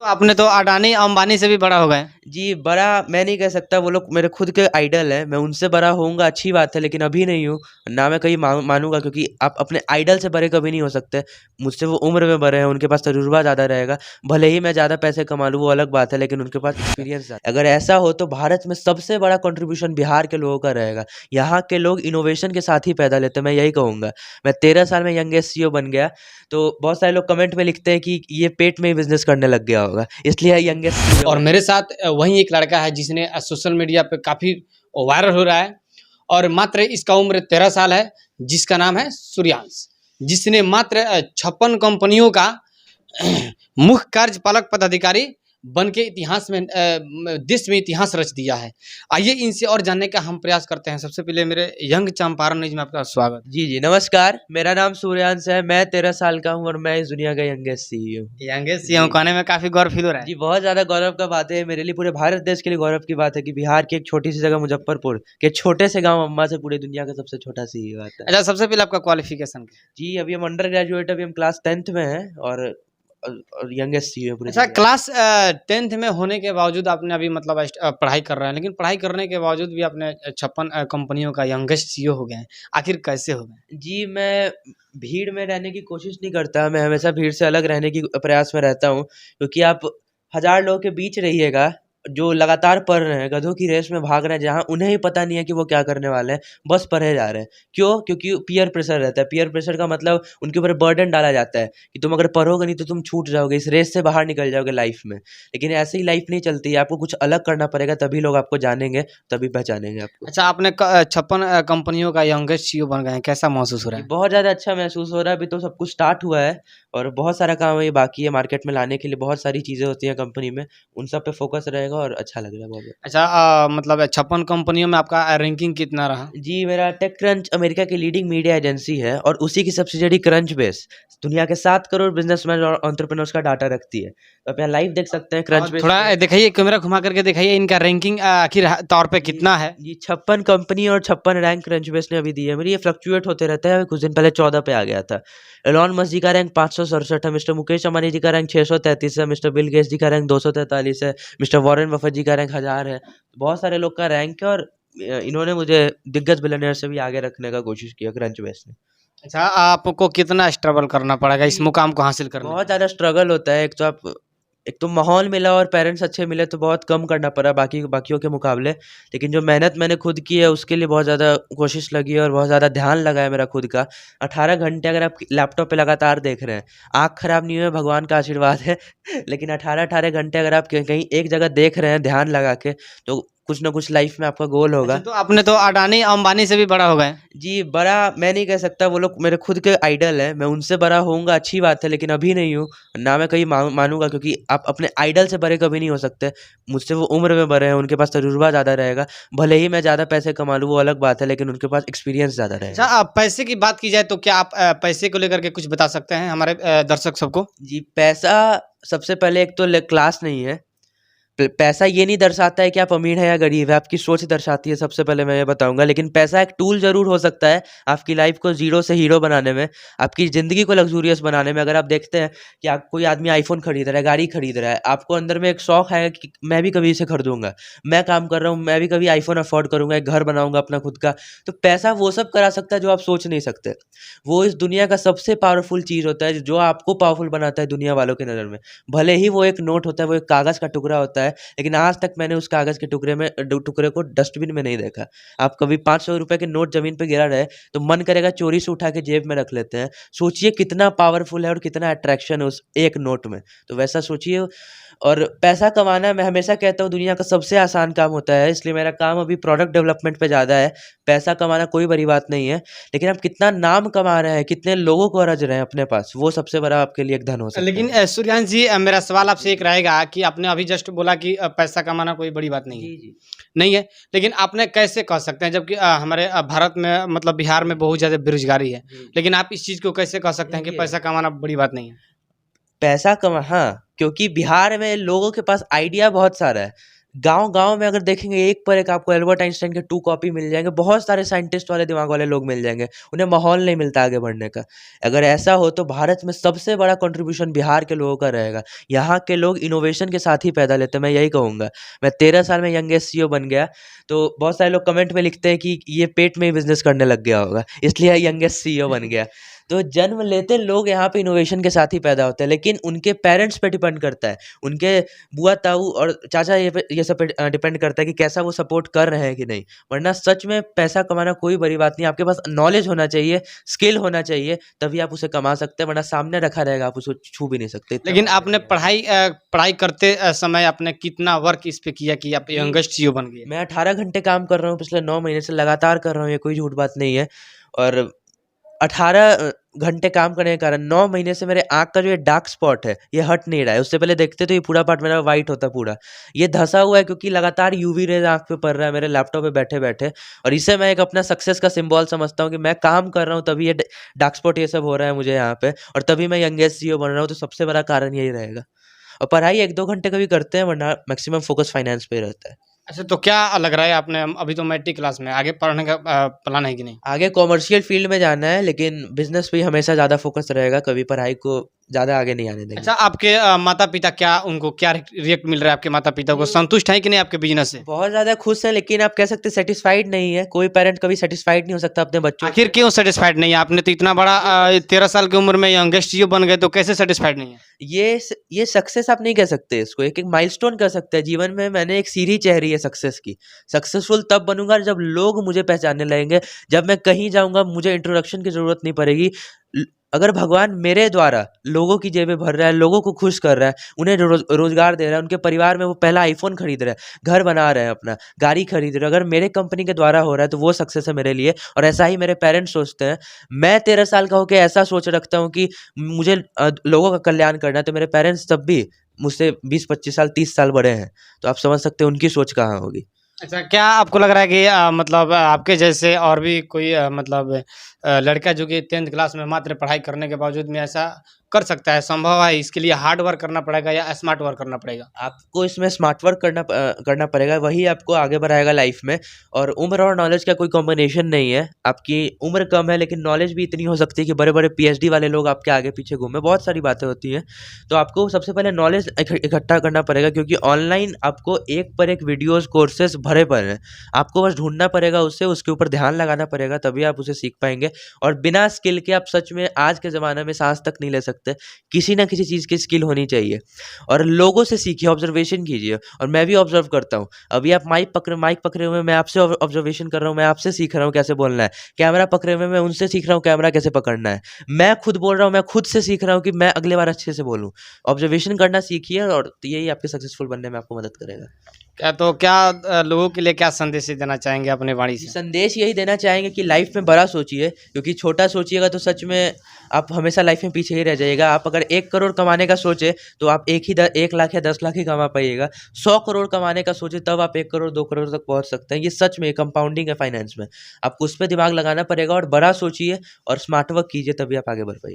तो आपने तो अडानी अंबानी से भी बड़ा हो गए। जी, बड़ा मैं नहीं कह सकता, वो लोग मेरे खुद के आइडल हैं, मैं उनसे बड़ा होऊँगा अच्छी बात है, लेकिन अभी नहीं हूँ, ना मैं कहीं मानूँगा क्योंकि आप अपने आइडल से बड़े कभी नहीं हो सकते। मुझसे वो उम्र में बड़े हैं, उनके पास तजुर्बा ज़्यादा रहेगा, भले ही मैं ज़्यादा पैसे कमा लूँ वो अलग बात है, लेकिन उनके पास एक्सपीरियंस ज़्यादा। अगर ऐसा हो तो भारत में सबसे बड़ा कंट्रीब्यूशन बिहार के लोगों का रहेगा। यहाँ के लोग इनोवेशन के साथ ही पैदा लेते हैं, मैं यही कहूँगा। मैं 13 साल में यंगेस्ट सीईओ बन गया, तो बहुत सारे लोग कमेंट में लिखते हैं कि ये पेट में ही बिज़नेस करने लग गया होगा, इसलिए यंगेस्ट सीईओ और बन। मेरे साथ वहीं एक लड़का है जिसने सोशल मीडिया पे काफ़ी वायरल हो रहा है और मात्र इसका उम्र 13 साल है, जिसका नाम है सूर्यांश, जिसने मात्र 56 कंपनियों का मुख्य कार्यपालक पदाधिकारी बन के इतिहास में देश में इतिहास रच दिया है। आइए इनसे और जानने का हम प्रयास करते हैं। सबसे पहले मेरे यंग चंपारण न्यूज में आपका स्वागत। जी, नमस्कार, मेरा नाम सूर्यांश है, मैं 13 साल का हूँ और मैं इस दुनिया का यंगेस्ट सीईओ हूँ। यंगेस्ट सीईओ कहने में काफ़ी गौरव फील हो रहा है। जी, बहुत ज़्यादा गौरव का बात है, मेरे लिए पूरे भारत देश के लिए गौरव की बात है कि बिहार की एक छोटी-सी जगह मुज़फ्फरपुर के छोटे से गाँव अम्बा से पूरी दुनिया का सबसे छोटा सीईओ आता है। अच्छा, सबसे पहले आपका क्वालिफिकेशन क्या है? जी, अभी हम अंडर ग्रेजुएट, अभी हम क्लास 10th में हैं और यंगेस्ट सीईओ पूरी अच्छा, दुनिया का। क्लास 10th में होने के बावजूद आपने अभी मतलब पढ़ाई कर रहे हैं, लेकिन पढ़ाई करने के बावजूद भी आपने 56 कंपनियों का यंगेस्ट सीईओ हो गए हैं। आखिर कैसे हो गए? जी, मैं भीड़ में रहने की कोशिश नहीं करता, मैं हमेशा भीड़ से अलग रहने की प्रयास में रहता हूँ, क्योंकि आप हज़ार लोगों के बीच रहिएगा, जो लगातार पढ़ रहे हैं, गधों की रेस में भाग रहे हैं, जहाँ उन्हें ही पता नहीं है कि वो क्या करने वाले हैं, बस पढ़े जा रहे हैं। क्यों? क्योंकि पीयर प्रेशर रहता है, पीयर प्रेशर का मतलब उनके ऊपर बर्डन डाला जाता है कि तुम अगर पढ़ोगे नहीं तो तुम छूट जाओगे, इस रेस से बाहर निकल जाओगे लाइफ़ में। लेकिन ऐसे ही लाइफ़ नहीं चलती है, आपको कुछ अलग करना पड़ेगा, तभी लोग आपको जानेंगे, तभी पहचानेंगे आपको। अच्छा, आपने 56 कंपनियों का यंगेस्ट सीईओ बन गए हैं, कैसा महसूस हो रहा जी, है? बहुत ज़्यादा अच्छा महसूस हो रहा है, अभी तो सब कुछ स्टार्ट हुआ है और बहुत सारा काम अभी बाकी है मार्केट में लाने के लिए, बहुत सारी चीज़ें होती हैं कंपनी में, उन सब पे फ़ोकस रहेगा और अच्छा लग रहा है बहुत ज़्यादा। अच्छा, मतलब 56 कंपनियों में आपका रैंकिंग कितना रहा? जी, मेरा टेकक्रंच अमेरिका की लीडिंग मीडिया एजेंसी है और उसी की सब्सिडियरी क्रंचबेस दुनिया के 7 करोड़ बिज़नेसमैन और एंटरप्रेन्योर्स का डाटा रखती है। तो आप यहाँ लाइव देख सकते हैं और क्रंचबेस थोड़ा पे। दिखाइए, कैमरा घुमा करके दिखाइए इनका रैंकिंग आखिर तौर पे जी, कितना है? जी 56 कंपनी और 56 रैंक क्रंचबेस ने अभी दी है मेरी, ये फ्लक्चुएट होते रहता है, कुछ दिन पहले 14 पे आ गया था। एलोन मस्क जी का रैंक 567 है, मिस्टर मुकेश अंबानी जी का रैंक 633 है, मिस्टर बिल गेट्स जी का रैंक 243 है, मिस्टर वॉरेन बफेट जी का रैंक 1000 है। बहुत सारे लोग का रैंक है और इन्होंने मुझे दिग्गज बिलियनेयर से भी आगे रखने का कोशिश किया क्रंचबेस ने। अच्छा, आपको कितना स्ट्रगल करना पड़ेगा इस जी, मुकाम को हासिल करने बहुत के लिए? ज़्यादा स्ट्रगल होता है। एक तो माहौल मिला और पेरेंट्स अच्छे मिले तो बहुत कम करना पड़ा बाकियों के मुकाबले। लेकिन जो मेहनत मैंने खुद की है उसके लिए बहुत ज़्यादा कोशिश लगी है और बहुत ज़्यादा ध्यान लगा है मेरा खुद का। 18 घंटे अगर आप लैपटॉप पे लगातार देख रहे हैं, आँख खराब नहीं हुई है, भगवान का आशीर्वाद है। लेकिन 18-18 घंटे अगर आप कहीं एक जगह देख रहे हैं ध्यान लगा के, तो कुछ ना कुछ लाइफ में आपका गोल अच्छा, होगा। तो आपने तो अडानी अंबानी से भी बड़ा हो गए। जी, बड़ा मैं नहीं कह सकता, वो लोग मेरे खुद के आइडल हैं, मैं उनसे बड़ा होऊँगा अच्छी बात है, लेकिन अभी नहीं हूँ, ना मैं कहीं मानूँगा क्योंकि आप अपने आइडल से बड़े कभी नहीं हो सकते। मुझसे वो उम्र में बड़े हैं, उनके पास तजुर्बा ज़्यादा रहेगा, भले ही मैं ज़्यादा पैसे कमा लूँ वो अलग बात है, लेकिन उनके पास एक्सपीरियंस ज़्यादा अच्छा, रहेगा। पैसे की बात की जाए तो क्या आप पैसे को लेकर के कुछ बता सकते हैं हमारे दर्शक सबको? जी, पैसा सबसे पहले एक तो क्लास नहीं है। पैसा ये नहीं दर्शाता है कि आप अमीर हैं या गरीब हैं, आपकी सोच दर्शाती है, सबसे पहले मैं ये बताऊँगा। लेकिन पैसा एक टूल ज़रूर हो सकता है, आपकी लाइफ़ को ज़ीरो से हीरो बनाने में, आपकी ज़िंदगी को लग्ज़ूरियस बनाने में। अगर आप देखते हैं कि आप कोई आदमी आईफ़ोन खरीद रहा है, गाड़ी खरीद रहा है, आपको अंदर में एक शौक है कि मैं भी कभी इसे खरीदूँगा। मैं काम कर रहा हूँ, मैं भी कभी आईफ़ोन अफ़ोर्ड करूँगा, एक घर बनाऊँगा अपना खुद का। तो पैसा वो सब करा सकता है जो आप सोच नहीं सकते। वो इस दुनिया का सबसे पावरफुल चीज़ होता है, जो आपको पावरफुल बनाता है दुनिया वालों की नज़र में। भले ही वो एक नोट होता है, वो एक कागज़ का टुकड़ा होता है, लेकिन आज तक मैंने उस कागज़ के टुकड़े को डस्टबिन में नहीं देखा। आप कभी ₹500 के नोट ज़मीन पे गिरा रहे, तो मन करेगा चोरी से उठा के जेब में रख लेते हैं। सोचिए कितना पावरफुल है और कितना अट्रैक्शन है उस एक नोट में। तो वैसा सोचिए। और पैसा कमाना मैं हमेशा कहता हूँ दुनिया का सबसे आसान काम होता है, इसलिए मेरा काम अभी प्रोडक्ट डेवलपमेंट पे ज़्यादा है। पैसा कमाना कोई बड़ी बात नहीं है, लेकिन आप कितना नाम कमा रहे हैं, कितने लोगों को रज रहे हैं अपने पास, वो सबसे बड़ा आपके लिए एक धन हो सकता लेकिन है। सूर्यांश जी, मेरा सवाल आपसे एक रहेगा कि आपने अभी जस्ट बोला कि पैसा कमाना कोई बड़ी बात नहीं है। जी, जी। नहीं है, लेकिन आपने कैसे कह सकते हैं जबकि हमारे भारत में मतलब बिहार में बहुत ज़्यादा बेरोज़गारी है। जी, लेकिन आप इस चीज़ को कैसे कह सकते हैं कि देखिए पैसा कमाना बड़ी बात नहीं है? हाँ, क्योंकि बिहार में लोगों के पास आइडिया बहुत सारा है। गाँव-गाँव में अगर देखेंगे एक पर एक आपको एल्बर्ट आइंस्टाइन के 2 कॉपी मिल जाएँगे, बहुत सारे साइंटिस्ट वाले दिमाग वाले लोग मिल जाएँगे, उन्हें माहौल नहीं मिलता आगे बढ़ने का। अगर ऐसा हो तो भारत में सबसे बड़ा कंट्रीब्यूशन बिहार के लोगों का रहेगा। यहाँ के लोग इनोवेशन के साथ ही पैदा लेते हैं, मैं यही कहूँगा। मैं 13 साल में यंगेस्ट सीईओ बन गया, तो बहुत सारे लोग कमेंट में लिखते हैं कि ये पेट में ही बिज़नेस करने लग गया होगा, इसलिए यंगेस्ट सीईओ बन गया। तो जन्म लेते लोग यहाँ पे इनोवेशन के साथ ही पैदा होते हैं, लेकिन उनके पेरेंट्स पे डिपेंड करता है, उनके बुआ, ताऊ और चाचा ये सब पे डिपेंड करता है कि कैसा वो सपोर्ट कर रहे हैं कि नहीं। वरना सच में पैसा कमाना कोई बड़ी बात नहीं है, आपके पास नॉलेज होना चाहिए, स्किल होना चाहिए, तभी आप उसे कमा सकते हैं, वरना सामने रखा रहेगा, आप उसको छू भी नहीं सकते। इतना लेकिन माइंड आपने रखिएगा। पढ़ाई करते समय आपने कितना वर्क इस पे किया कि आप जी, यंगेस्ट सीईओ बन गए? मैं 18 घंटे काम कर रहा हूँ पिछले 9 महीने से, लगातार कर रहा हूँ, ये कोई झूठ बात नहीं है। और 18 घंटे काम करने के कारण 9 महीने से मेरे आँख का जो ये डार्क स्पॉट है, ये हट नहीं रहा है। उससे पहले देखते तो ये पूरा पार्ट मेरा व्हाइट होता पूरा। ये धँसा हुआ है क्योंकि लगातार यूवी रेज़ आँख पे पड़ रहा है मेरे लैपटॉप पे बैठे-बैठे, और इसे मैं एक अपना सक्सेस का सिंबल समझता हूँ कि मैं काम कर रहा हूँ तभी ये डार्क स्पॉट ये सब हो रहा है मुझे यहाँ पे, और तभी मैं यंगेस्ट सीईओ बन रहा हूँ, तो सबसे बड़ा कारण यही रहेगा। और पढ़ाई 1-2 घंटे कभी करते हैं, वरना मैक्सिमम फ़ोकस फाइनेंस पे ही रहता है। अच्छा, तो क्या लग रहा है आपने अभी तो मैट्रिक क्लास में आगे पढ़ने का प्लान है कि नहीं? आगे कॉमर्शियल फील्ड में जाना है, लेकिन बिज़नेस पे ही हमेशा ज़्यादा फ़ोकस रहेगा, कभी पढ़ाई को ज़्यादा आगे नहीं आने देंगे। अच्छा, आपके माता-पिता उनको क्या रिएक्ट मिल रहा है आपके माता-पिता को? जी। संतुष्ट हैं कि नहीं आपके बिज़नेस से? बहुत ज़्यादा खुश हैं, लेकिन आप कह सकते हैं सैटिस्फाइड नहीं है। कोई पेरेंट कभी सैटिस्फाइड नहीं हो सकता अपने बच्चों आखिर से। क्यों सैटिस्फाइड नहीं है? आपने तो इतना बड़ा 13 साल की उम्र में यंगेस्ट सीईओ बन गए, तो कैसे सैटिस्फाइड नहीं है? ये सक्सेस आप नहीं कह सकते इसको, एक माइलस्टोन कह सकते हैं। जीवन में मैंने एक सीढ़ी चढ़ी है सक्सेस की। सक्सेसफुल तब बनूँगा जब लोग मुझे पहचानने लगेंगे, जब मैं कहीं जाऊँगा मुझे इंट्रोडक्शन की ज़रूरत नहीं पड़ेगी। अगर भगवान मेरे द्वारा लोगों की जेबें भर रहा है, लोगों को खुश कर रहा है, उन्हें रोज़गार दे रहा है, उनके परिवार में वो पहला आईफ़ोन खरीद रहा है, घर बना रहे हैं अपना, गाड़ी खरीद रहे हैं, अगर मेरे कंपनी के द्वारा हो रहा है तो वो सक्सेस है मेरे लिए, और ऐसा ही मेरे पेरेंट्स सोचते हैं। मैं 13 साल का होके ऐसा सोच रखता हूँ कि मुझे लोगों का कल्याण करना है, तो मेरे पेरेंट्स तब भी मुझसे 20-25 साल, 30 साल बड़े हैं। तो आप समझ सकते हैं उनकी सोच कहाँ होगी। अच्छा, क्या आपको लग रहा है कि मतलब आपके जैसे और भी कोई मतलब लड़का जो कि 10th क्लास में मात्र पढ़ाई करने के बावजूद में ऐसा कर सकता है, संभव है? इसके लिए हार्ड वर्क करना पड़ेगा या स्मार्ट वर्क करना पड़ेगा? आपको इसमें स्मार्ट वर्क करना पड़ेगा, वही आपको आगे बढ़ाएगा लाइफ में। और उम्र और नॉलेज का कोई कॉम्बिनेशन नहीं है। आपकी उम्र कम है, लेकिन नॉलेज भी इतनी हो सकती है कि बड़े-बड़े पीएचडी वाले लोग आपके आगे-पीछे घूमें, बहुत सारी बातें होती हैं। तो आपको सबसे पहले नॉलेज इकट्ठा करना पड़ेगा, क्योंकि ऑनलाइन आपको एक पर एक वीडियोज़, कोर्सेज़ भरे पड़े हैं। आपको बस ढूँढना पड़ेगा उसे, उसके ऊपर ध्यान लगाना पड़ेगा, तभी आप उसे सीख पाएँगे। और बिना स्किल के आप सच में आज के ज़माने में साँस तक नहीं ले सकते। किसी न किसी चीज़ की स्किल होनी चाहिए, और लोगों से सीखिए, ऑब्जर्वेशन कीजिए। और मैं भी ऑब्जर्व करता हूँ। अभी आप माइक पकड़े हुए हैं, मैं आपसे ऑब्जर्वेशन कर रहा हूँ, मैं आपसे सीख रहा हूँ कैसे बोलना है। कैमरा पकड़े हुए मैं उनसे सीख रहा हूँ कैमरा कैसे पकड़ना है। मैं खुद बोल रहा हूँ, मैं खुद से सीख रहा हूँ कि मैं अगली बार अच्छे से बोलूँ। ऑब्जर्वेशन करना सीखिए, और यही आपके सक्सेसफुल बनने में आपको मदद करेगा। क्या लोगों के लिए क्या संदेश देना चाहेंगे अपने वाणी से? संदेश यही देना चाहेंगे कि लाइफ में बड़ा सोचिए, क्योंकि छोटा सोचिएगा तो सच में आप हमेशा लाइफ में पीछे ही रह जाइएगा। आप अगर 1 करोड़ कमाने का सोचे तो आप 1 लाख या 10 लाख ही कमा पाइएगा। 100 करोड़ कमाने का सोचे तब आप 1 करोड़ 2 करोड़ तक पहुंच सकते हैं। ये सच में कंपाउंडिंग है फाइनेंस में। आपको उस पर दिमाग लगाना पड़ेगा, और बड़ा सोचिए और स्मार्ट वर्क कीजिए, तभी आप आगे बढ़ पाइए।